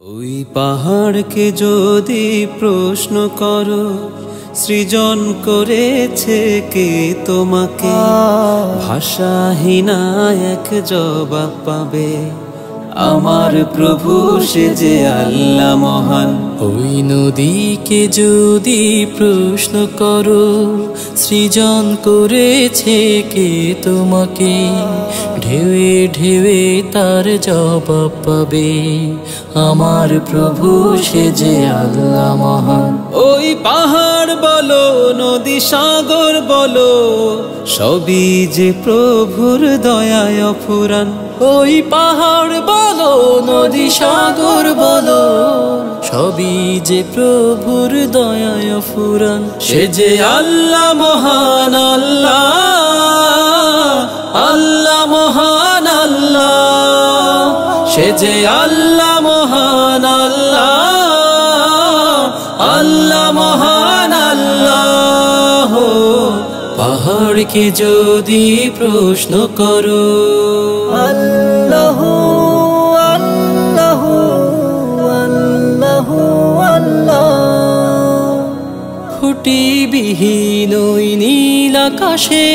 ওই পাহাড়কে যদি প্রশ্ন করো, সৃজন করেছে কে তোমাকে? ভাষাহীনা এক জবাব পাবে, আমার প্রভু সে যে আল্লাহ মহান। ওই নদীকে যদি প্রশ্ন করো, সৃজন করেছে কে তোমাকে? ঢেউয়ে ঢেউয়ে তার জবাব পাবে, আমার প্রভু সে যে আল্লাহ মহান। ওই পাহাড় বলো, নদী সাগর বলো, সবই যে প্রভুর দয়ায় অফুরান। ওই পাহাড় বলো, নদী সাগর বলো, সবই যে প্রভুর দয়ায় ফুরান। সে যে আল্লাহ মহান, আল্লাহ আল্লাহ মহান আল্লাহ, সে যে আল্লাহ মহান, আল্লাহ আল্লাহ মহান আল্লাহ। পাহাড়কে যদি প্রশ্ন করো, আল্লাহ আল্লাহ আল্লাহ আল্লাহ। খুঁটিবিহীন ওই নীল আকাশে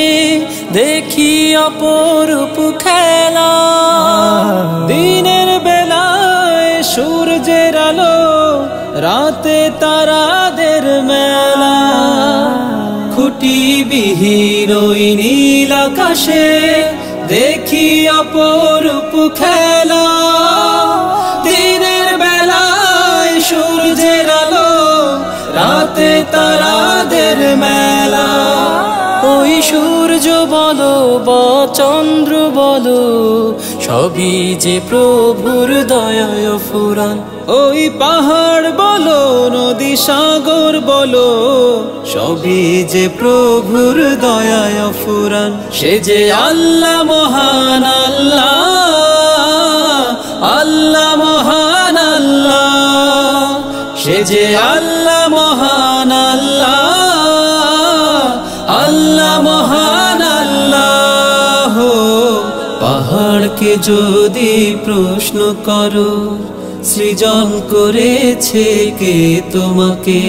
দেখি অপরূপ খেলা, দিনের বেলায় সূর্যের আলো, রাতে তারাদের মেলা। খুঁটিবিহীন ওই নীল আকাশে দেখি অপরূপ খেলা, দিনের বেলায় সূর্যের আলো, রাতে তারাদের মেলা। ওই সূর্য বলো বা চন্দ্র বলো, সবই যে প্রভুর দয়ায় ফুরান। ওই পাহাড় বলো, নদী সাগর বলো, সবই যে প্রভুর দয়ায় ফুরান। সে যে আল্লাহ মহান, আল্লাহ আল্লাহ মহান আল্লাহ, সে যে আল্লাহ মহান, আল্লাহ আল্লাহ মহান আল্লাহ। পাহাড়কে যদি প্রশ্ন করো, সৃজন করেছে কে তোমাকে?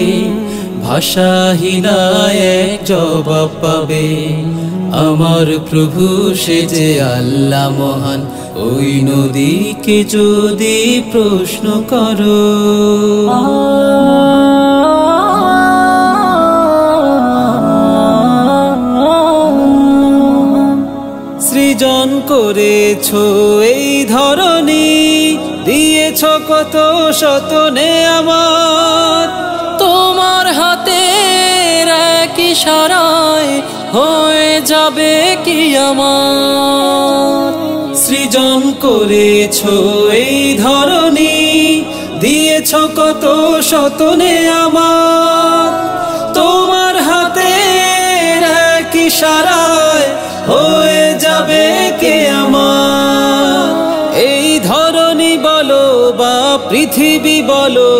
ভাষাহীনা এক জবাব পাবে, আমার প্রভু সে যে আল্লাহ মহান। ওই নদীকে যদি প্রশ্ন করো, সৃজন করেছো এই ধরনী, দিয়েছ কত শত নেয়ামত, তোমার হাতের এক ইশারায় হয়ে যাবে কিয়ামত। সৃজন করেছো এই ধরনী, দিয়েছ কত শত নেয়ামত, তোমার হাতের এক ইশারায় হয়ে যাবে কিয়ামত। এই ধরনী বলো বা পৃথিবী বলো,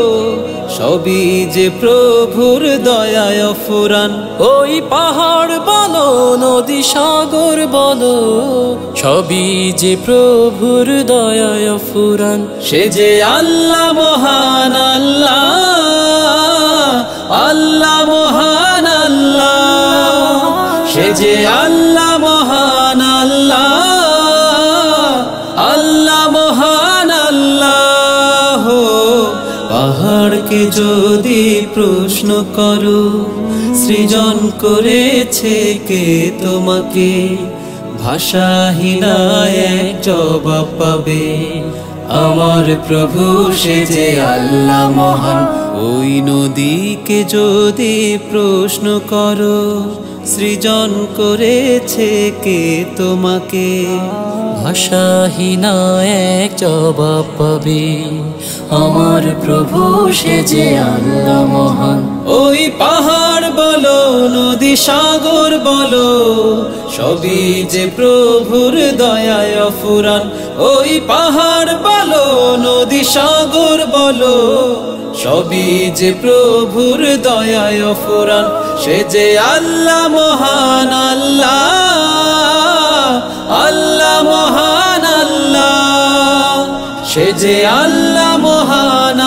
সবই যে প্রভুর দয়ায় ফুরান। ওই পাহাড় বলো, নদী সাগর বলো, সবই যে প্রভুর দয়ায় ফুরান। সে যে আল্লাহ মহান, আল্লাহ আল্লাহ মহান আল্লাহ, সে যে আল্লাহ মহান, আল্লাহ আল্লাহ মহান আল্লাহ। পাহাড়কে যদি প্রশ্ন করো, সৃজন করেছে কে তোমাকে? ভাষাহীনা এক জবাব পাবে, আমার প্রভু সে যে আল্লাহ মহান। ওই নদীকে যদি প্রশ্ন করো, সৃজন করেছে কে তোমাকে? ভাষাহীনা এক জবাব পাবে, আমার প্রভু সে যে আল্লাহ মহান। ওই পাহাড় বলো, নদী সাগর বলো, সবই যে প্রভুর দয়ায় ফুরান। ওই পাহাড় বলো, নদী সাগর বলো, সবই যে প্রভুর দয়ায় ফুরান। সে যে আল্লাহ মহান, আল্লাহ আল্লাহ মহান আল্লাহ, সে যে আল্লাহ মহান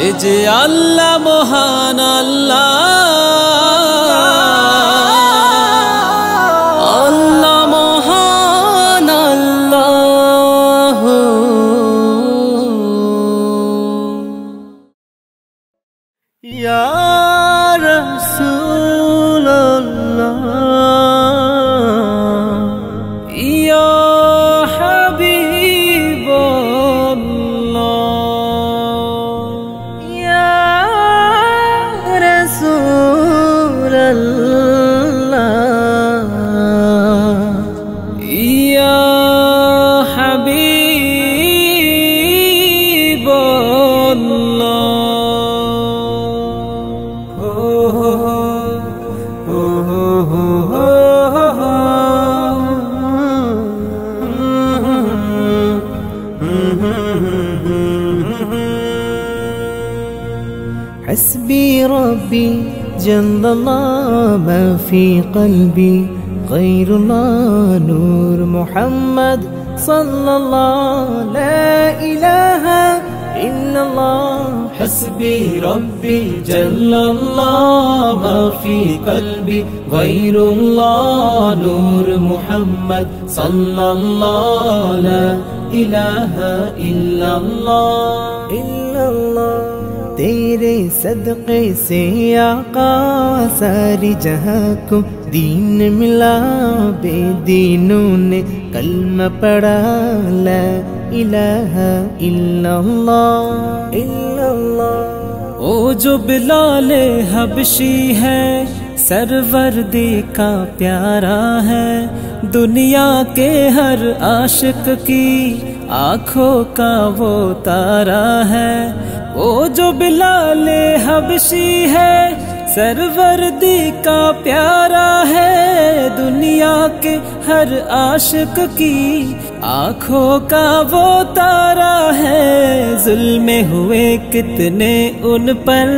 সে যে আল্লাহ মহান আল্লাহ, আল্লাহ মহান আল্লাহ। ইয়া রাসূলুল্লাহ ইয়া হাবিবাল্লাহ ইয়া রাসূলুল্লাহ ইয়া হাবিবাল্লাহ। حسبي ربي جل الله ما في قلبي غير الله نور محمد صلى الله لا إله إلا الله حسبي ربي جل الله ما في قلبي غير الله نور محمد صلى الله لا إله إلا الله إلا الله تیرے صدقے سے آقا ساری جہاں کو دین ملا، بے دینوں نے کلمہ پڑھا لا الہ الا اللہ الا اللہ۔ او جو بلال حبشی ہے سرورد کا پیارا ہے، دنیا کے ہر عاشق کی آنکھوں کا وہ تارا ہے۔ وہ جو بلال حبشی ہے سروردی کا پیارا ہے، دنیا کے ہر عاشق کی آنکھوں کا وہ تارا ہے۔ ظلم ہوئے کتنے ان پر،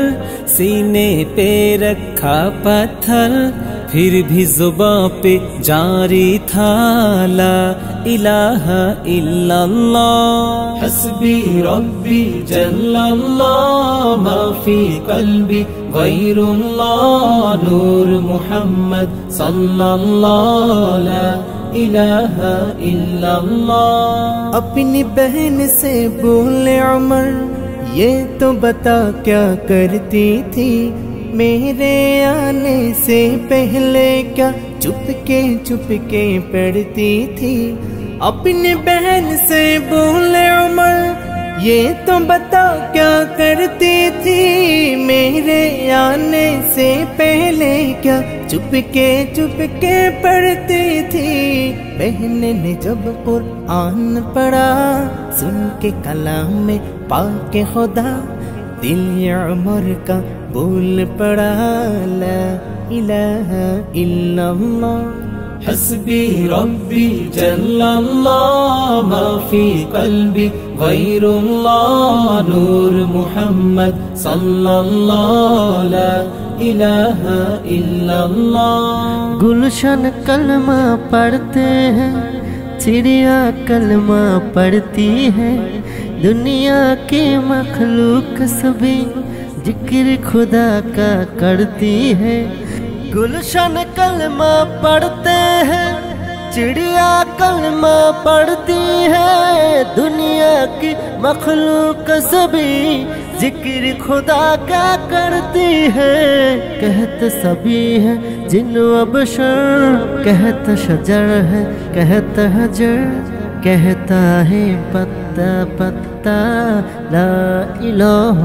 سینے پہ رکھا پتھر، پھر بھی زباں پہ جاری تھا لا الہ الا اللہ۔ حسبی ربی جل اللہ ما فی قلبی غیر اللہ نور محمد صلی اللہ لا الہ الا اللہ۔ اپنی بہن سے بولے عمر یہ تو بتا کیا کرتی تھی، میرے آنے سے پہلے کیا چپ کے پڑھتی تھی۔ اپنی بہن سے بولے عمر یہ تو بتا کیا کرتی تھی، میرے آنے سے پہلے کیا چپ کے پڑھتی تھی۔ بہن نے جب قرآن پڑھا سن کے کلام میں پاک خدا، دل عمر کا بول پڑا لا الہ الا اللہ۔ حسبی ربی جل اللہ ما فی قلبی غیر اللہ نور محمد صلی اللہ لا الہ الا اللہ۔ گلشن کلمہ پڑھتے ہیں، چڑیا کلمہ پڑھتی ہے، دنیا کی مخلوق سبھی ذکر خدا کا کرتی ہے۔ گلشن کلمہ پڑھتے ہیں، چڑیا کلمہ پڑھتی ہے، دنیا کی مخلوق سبھی ذکر خدا کا کرتی ہے۔ کہت سبھی ہے جن و بشر، کہت شجر ہے کہت حجر، کہتا ہے پتا پتا لا الہ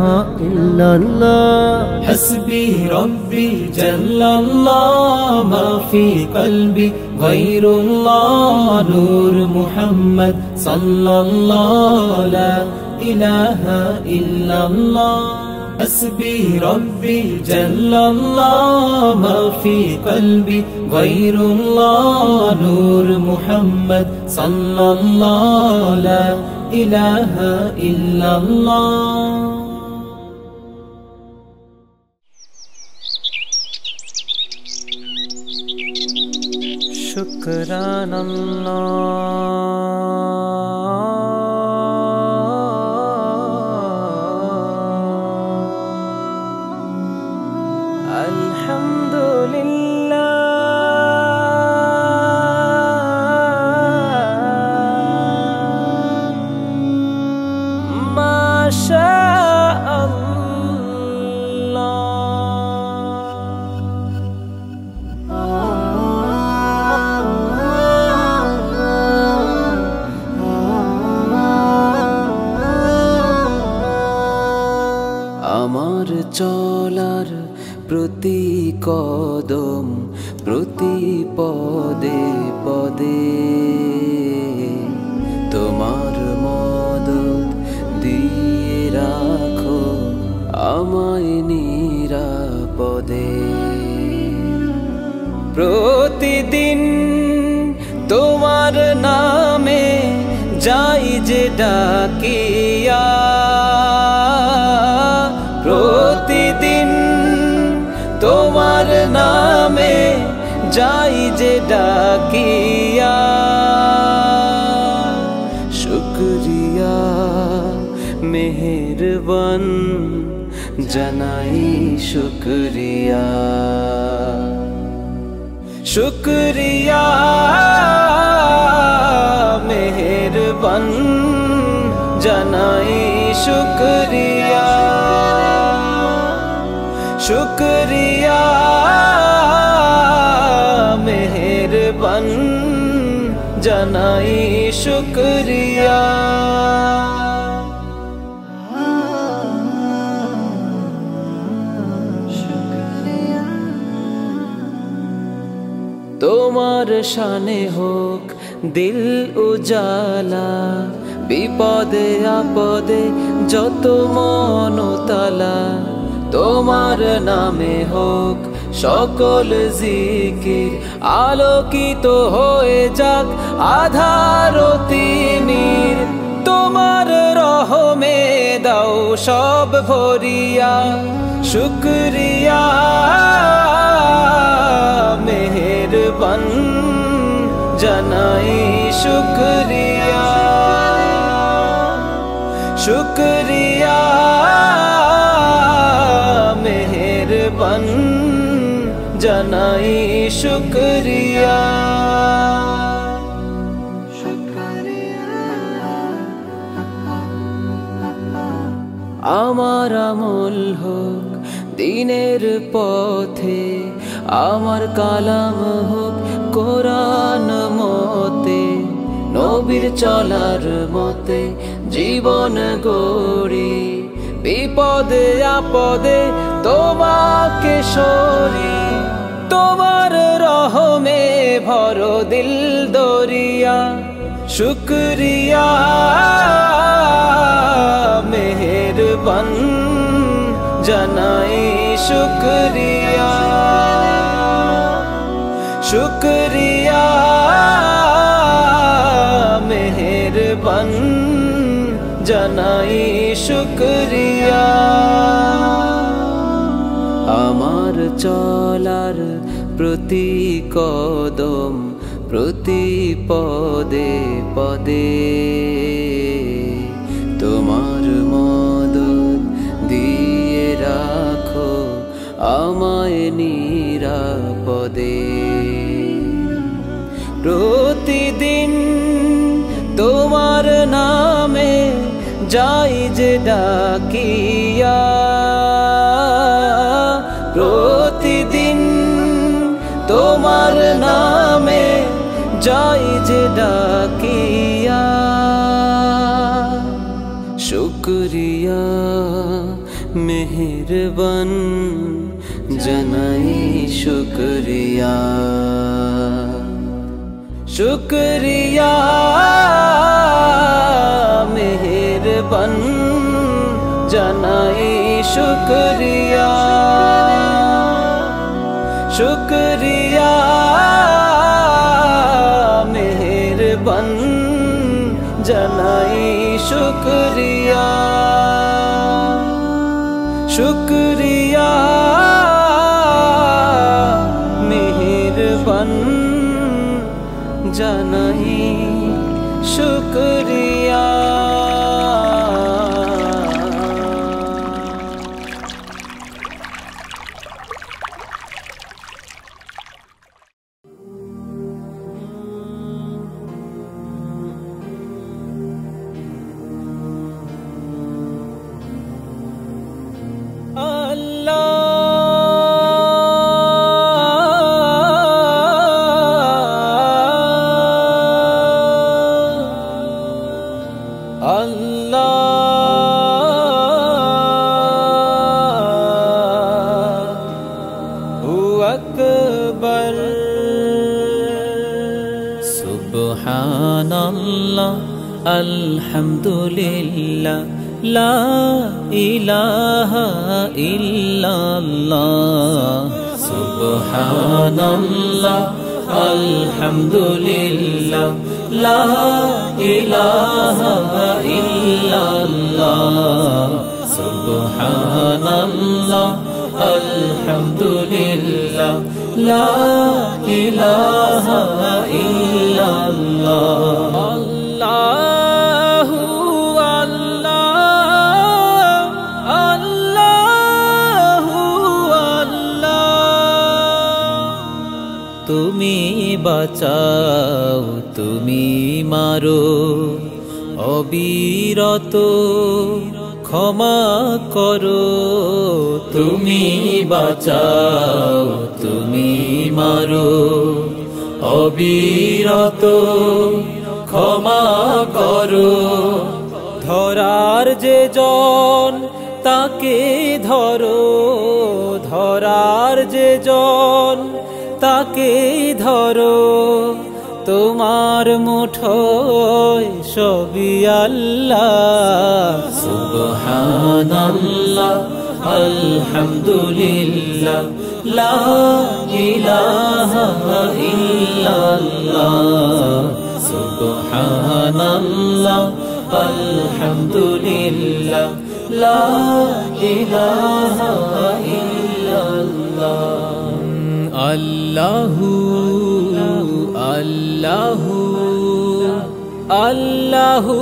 الا اللہ۔ حسبی ربی جل اللہ ما فی قلبی غیر اللہ نور محمد صلی اللہ لا الہ الا اللہ۔ حسبی ربی جل اللہ ما فی قلبی غیر اللہ نور محمد صلی اللہ لا الہ الا اللہ۔ شکران اللہ আমার চলার প্রতি কদম প্রতি পদে পদে তোমার মদদ দিয়ে রাখো আমায় নিরাপদে। প্রতিদিন তোমার নামে যাই যে ডাকিয়া, প্রতিদিন তোমার নামে যাই যে ডাকিয়া। শুকরিয়া মেহেরবান জানাই শুকরিয়া, শুকরিয়া মেহেরবান জানাই শুকরিয়া, শুকরিয়া মেহেরবান জানাই শুকরিয়া। তোমার শানে হোক দিল উজালা, বিপদে আপদে যত মনতালা। তোমার নামে হোক সকল জিকির, আলোকিত হয়ে যাক আধার তিমির। তোমার রহমে দাও সব ভরিয়া, শুকরিয়া মেহেরবান জানাই শুকরিয়া, শুকরিয়া মেহেরবান জানাই শুকরিয়া। আমার আমল হোক দিনের পথে, আমার কালাম হোক কোরআন মতে। নবীর চলার মতে জীবন গড়ি, বিপদে আপদে তোমাকে সরি। তোমার রহমে ভরো দিল দরিয়া, শুকরিয়া মেহেরবান জানাই শুকরিয়া, শুকরিয়া মেহেরবান জানাই শুকরিয়া। আমার চলার প্রতি কদম প্রতি পদে পদে তোমার মদদ দিয়ে রাখো আমায় নিরাপদে। প্রতিদিন তোমার নামে যাই যে ডাকিয়া, প্রতিদিন তোমার নামে যাই যে ডাকিয়া। শুকরিয়া মেহেরবান জানাই শুকরিয়া, শুকরিয়া মেহেরবান জানাই শুকরিয়া, শুকরিয়া মেহেরবান জানাই শুকরিয়া, শুকরিয়া মেহেরবান জানাই শুকরিয়া। সুবহানাল্লাহ আলহামদুলিল্লাহ লা ইলাহা ইল্লাল্লাহ সুবহানাল্লাহ আলহামদুলিল্লাহ লা ইলাহা ইল্লাল্লাহ সুবহানাল্লাহ আলহামদুলিল্লাহ লা ইলাহা ইল্লাল্লাহ আল্লাহু আল্লাহ আল্লাহু আল্লাহ তুমি বাঁচাও তুমি মারো অবিরত ক্ষমা করো তুমি বাঁচাও তুমি মারো অবিরত ক্ষমা করো ধরার যে জন তাকে ধরো ধরার যে জন তাকে ধরো তোমার মুঠোয় সবই আল্লাহ সুবহানাল্লাহ আলহামদুলিল্লাহ লা ইলাহা ইল্লাল্লাহ সুবহানাল্লাহ আলহামদুলিল্লাহ লা ইলাহা ইল্লাল্লাহ আল্লাহু আল্লাহু আল্লাহু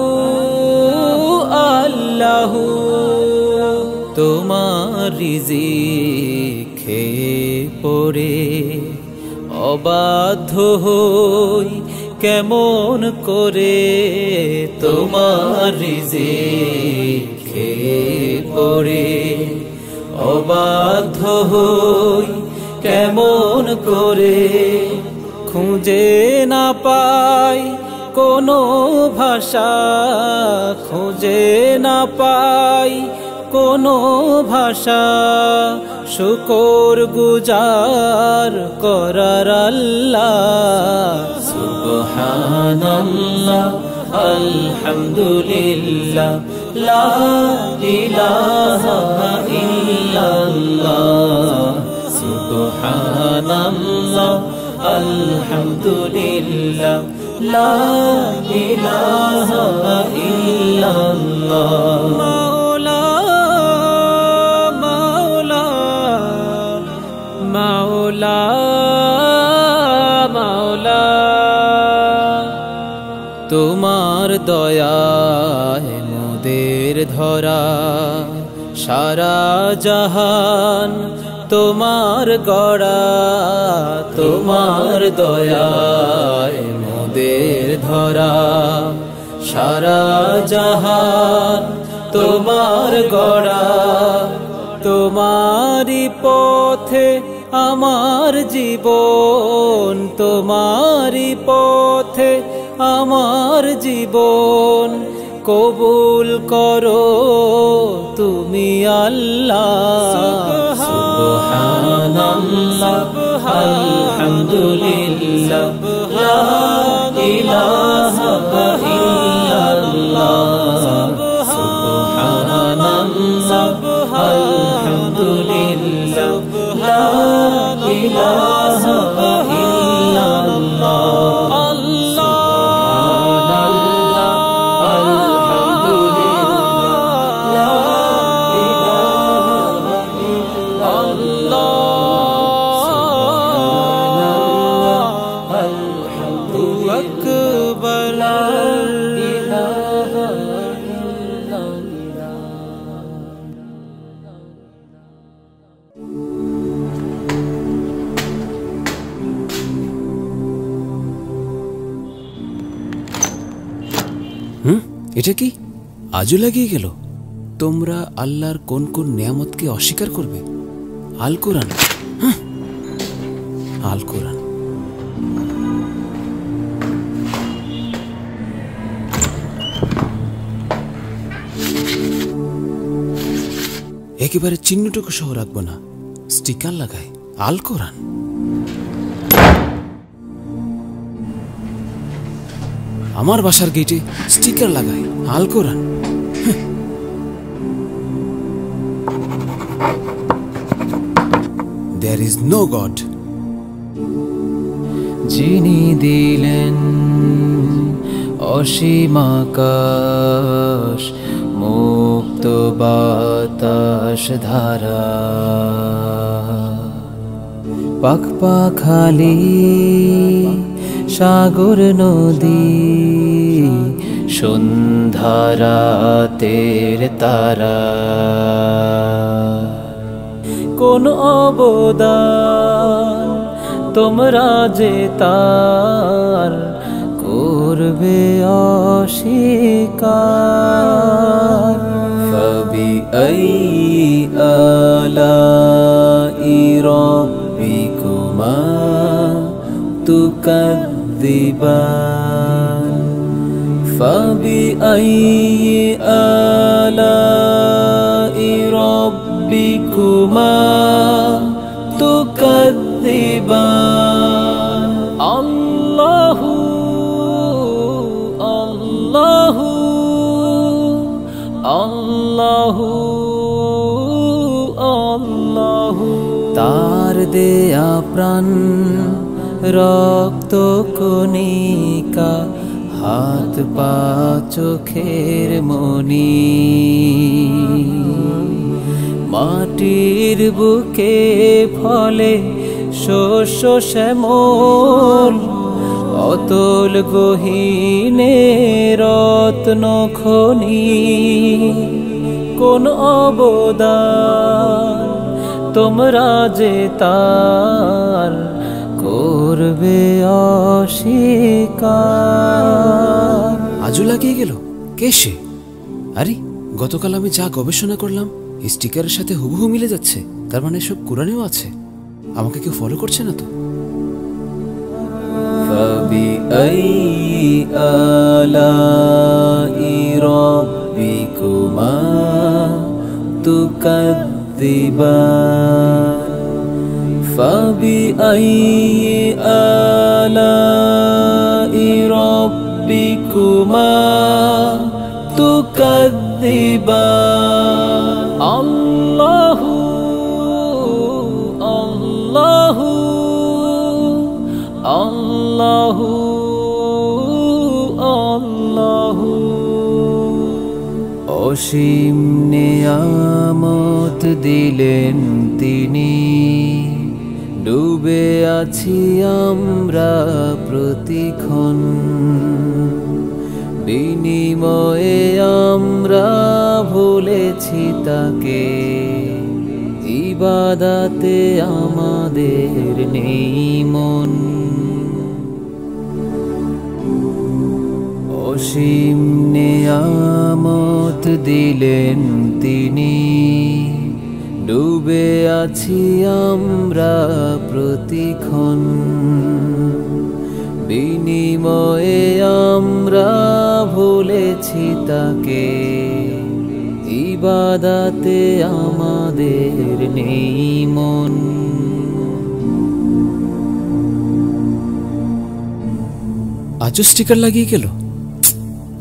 আল্লাহু তোমার রিজিক খেয়ে পড়ে অবাধ্য হই কেমন করে তোমার রিজিক খেয়ে পড়ে অবাধ্য হই কেমন করে খুঁজে না পাই কোনো ভাষা খুঁজে না পাই কোনো ভাষা শুকর গুজার করার আল্লাহ সুবহানাল্লাহ আলহামদুলিল্লাহ লা ইলাহা ইল্লাল্লাহ সুবহানাল্লাহ আলহামদুলিল্লাহ লা ইলাহা ইল্লাল্লাহ মাওলা মাওলা মাওলা মাওলা তোমার দয়ায় মোদের ধরা সারা জাহান তোমার গড়া তোমার দয়ায় মোদের ধরা সারা জাহান তোমার গড়া তোমারি পথে আমার জীবন তোমারি পথে আমার জীবন কবুল করো তুমি আল্লাহ সুবহানাল্লাহ আলহামদুলিল্লাহ লা ইলাহা ইল্লাল্লাহ সুবহানাল্লাহ আলহামদুলিল্লাহ লা ইলাহা ইল্লাল্লাহ এটা কি আজও লাগিয়ে গেল? তোমরা আল্লাহর কোন কোন নিয়ামতকে অস্বীকার করবে? আল কোরআন, আল কোরআন। একেবারে চিহ্নটুকু সহ রাখবো না, স্টিকার লাগায় আল কোরআন। আমার বাসার গেটে স্টিকার লাগায় আল কোরআন। There is no God. যিনি দিলেন অসীম আকাশ, মুক্ত বাতাস ধারা, পাখ পাখালি সাগর নদী, সন্ধ্যারাতের তারা, কোন অবদান তোমরা যে তার করবে অস্বীকার। ফাবিআইয়ি আলাই রাব্বিকুমা তুকাযযিবান, ফাবিআইয়ি আলাই রাব্বিকুমা তুকাযযিবান। আল্লাহু আল্লাহু আল্লাহু আল্লাহু, তার দেয়া প্রাণ রক্ত কণিকা, হাত পা চোখের মনি, মাটির বুকে ফলে শস্য শ্যামল, অতল গহীনে রত্ন খনি, কোন অবদান তোমরা যে তার করবে অস্বীকার। আজও লাগিয়ে গেল, কে সে? আরে গতকাল আমি যা গবেষণা করলাম স্টিকারের সাথে হুবহু মিলে যাচ্ছে, তার মানে সব কোরআনেও আছে। আমাকে কেউ ফলো করছে না তো? ফাবিআইয়ি আলাই রাব্বিকুমা তুকাযযিবান, ফাবিআইয়ি আলাই রাব্বিকুমা তুকাযযিবান। আল্লাহু আল্লাহু আল্লাহু আল্লাহু, অসীম নিয়ামত দিলেন তিনি, ডুবে আছি আমরা প্রতিক্ষণ, বিনিময়ে আমরা ভুলেছি তাকে, ইবাদাতে আমাদের নেই মন। অসীম নিয়ামত দিলেন তিনি, ডুবে আছি আমরা প্রতিক্ষণ, বিনিময়ে আমরা ভুলেছি তাকে, ইবাদাতে আমাদের নেই মন। আজও স্টিকার লাগিয়ে গেল,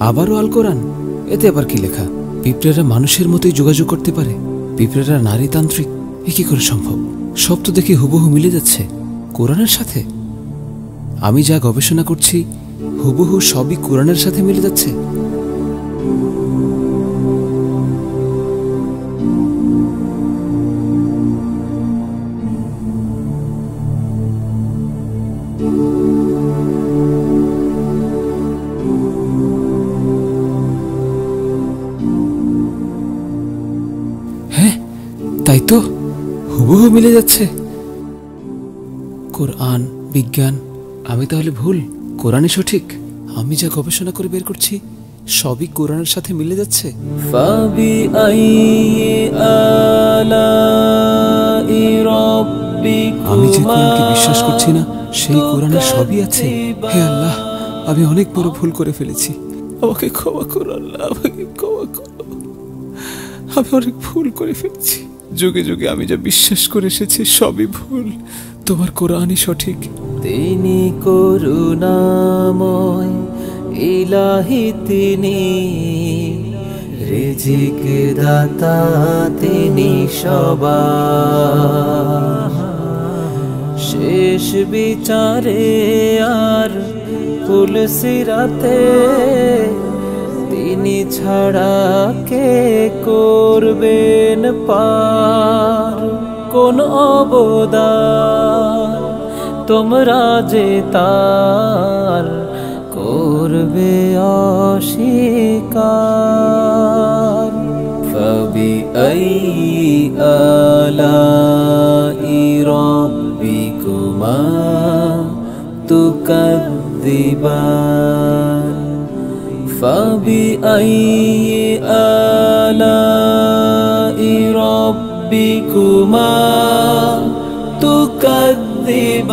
আবারও আল কোরআন। এতে আবার কি লেখা? পিঁপড়েরা মানুষের মতোই যোগাযোগ করতে পারে, পিঁপড়েরা নারীতান্ত্রিক, এ কি করে সম্ভব? সব তো দেখি হুবহু মিলে যাচ্ছে কোরআনের সাথে। আমি যা গবেষণা করছি হুবহু সবই কোরআনের সাথে মিলে যাচ্ছে। হ্যাঁ, তাই তো, হুবহু মিলে যাচ্ছে। কোরআন, বিজ্ঞান, আমি তাহলে ভুল, কোরআনই সঠিক। আমি যা গবেষণা করে বের করছি সবই কোরআনের সাথে মিলে যাচ্ছে। আমি যে কোরআনকে বিশ্বাস করছি না সেই কোরআনে সবই আছে। হে আল্লাহ, আমি অনেক বড় ভুল করে ফেলেছি, আমাকে ক্ষমা করো আল্লাহ, আমাকে ক্ষমা করো। আমি অনেক ভুল করে ফেলেছি, যুগে যুগে আমি যা বিশ্বাস করে এসেছি সবই ভুল, তোমার কোরআনই সঠিক। তিনি করুণাময়, ইলাহি তিনি, রিজিক দাতা তিনি সবার। শেষ বিচারে আর পুলসিরাতে তিনি ছাড়া কে করবেন পার? কোন অবদান তোমরা যে তার করবে অস্বীকার। فبأي آلاء ربكما تكذبان فبأي آلاء ربكما تكذبان